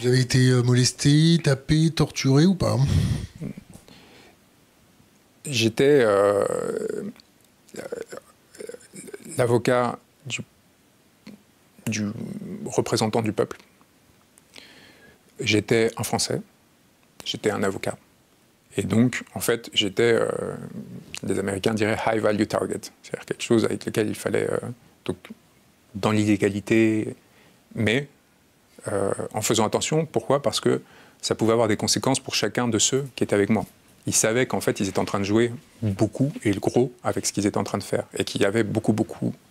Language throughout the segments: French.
Vous avez été molesté, tapé, torturé ou pas? J'étais l'avocat du représentant du peuple. J'étais un Français, j'étais un avocat. Et donc, en fait, j'étais, les Américains diraient high value target, c'est-à-dire quelque chose avec lequel il fallait, donc, dans l'illégalité, mais en faisant attention. Pourquoi? Parce que ça pouvait avoir des conséquences pour chacun de ceux qui étaient avec moi. Ils savaient qu'en fait, ils étaient en train de jouer beaucoup et le gros avec ce qu'ils étaient en train de faire. Et qu'il y avait beaucoup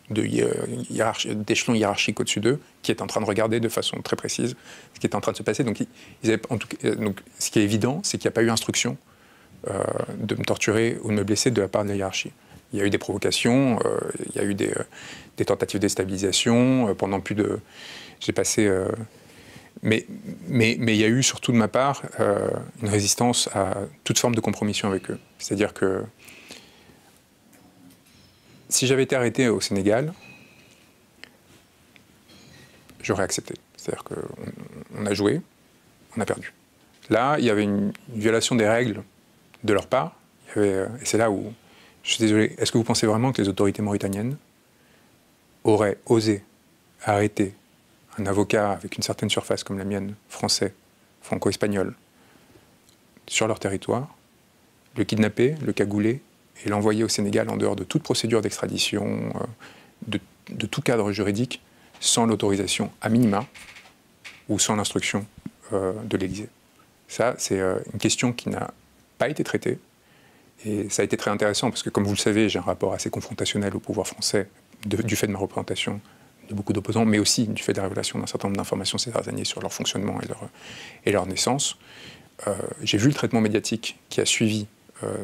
d'échelons hiérarchiques au-dessus d'eux qui étaient en train de regarder de façon très précise ce qui était en train de se passer. Donc, donc ce qui est évident, c'est qu'il n'y a pas eu instruction de me torturer ou de me blesser de la part de la hiérarchie. Il y a eu des provocations, il y a eu des tentatives de déstabilisation. Pendant plus de... J'ai passé... Mais il y a eu surtout de ma part une résistance à toute forme de compromission avec eux. C'est-à-dire que si j'avais été arrêté au Sénégal, j'aurais accepté. C'est-à-dire qu'on a joué, on a perdu. Là, il y avait une violation des règles de leur part. Et c'est là où, je suis désolé, est-ce que vous pensez vraiment que les autorités mauritaniennes auraient osé arrêter un avocat avec une certaine surface comme la mienne, français, franco-espagnol, sur leur territoire, le kidnapper, le cagouler et l'envoyer au Sénégal en dehors de toute procédure d'extradition, de tout cadre juridique, sans l'autorisation à minima ou sans l'instruction de l'Élysée. Ça, c'est une question qui n'a pas été traitée. Et ça a été très intéressant parce que, comme vous le savez, j'ai un rapport assez confrontationnel au pouvoir français du fait de ma représentation de beaucoup d'opposants, mais aussi du fait de la révélation d'un certain nombre d'informations ces dernières années sur leur fonctionnement et leur naissance. J'ai vu le traitement médiatique qui a suivi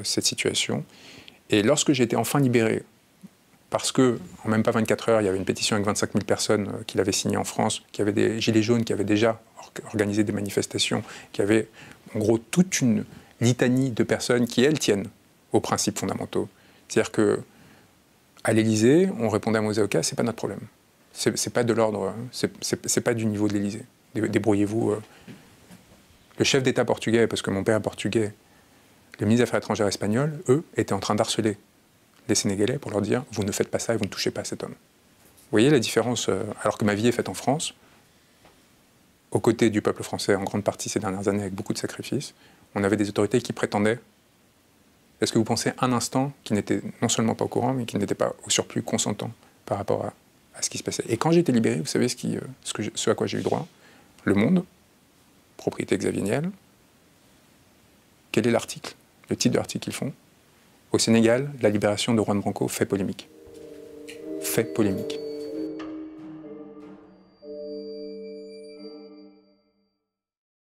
cette situation. Et lorsque j'ai été enfin libéré, parce que, en même pas 24 heures, il y avait une pétition avec 25 000 personnes qui l'avaient signée en France, qui avaient des gilets jaunes, qui avaient déjà organisé des manifestations, qui avaient en gros toute une litanie de personnes qui, elles, tiennent aux principes fondamentaux. C'est-à-dire qu'à l'Élysée, on répondait à mes avocats, c'est pas notre problème. C'est pas de l'ordre, c'est pas du niveau de l'Élysée. Débrouillez-vous. Le chef d'État portugais, parce que mon père est portugais, le ministre des Affaires étrangères espagnol, eux, étaient en train d'harceler les Sénégalais pour leur dire « vous ne faites pas ça et vous ne touchez pas à cet homme ». Vous voyez la différence, alors que ma vie est faite en France, aux côtés du peuple français en grande partie ces dernières années avec beaucoup de sacrifices, on avait des autorités qui prétendaient. Est-ce que vous pensez un instant qu'ils n'étaient non seulement pas au courant, mais qu'ils n'étaient pas au surplus consentants par rapport à ce qui se passait? Et quand j'ai été libéré, vous savez ce à quoi j'ai eu droit? Le Monde, propriété Xavier Niel. Quel est l'article? Le titre de l'article qu'ils font? Au Sénégal, la libération de Juan Branco fait polémique. Fait polémique.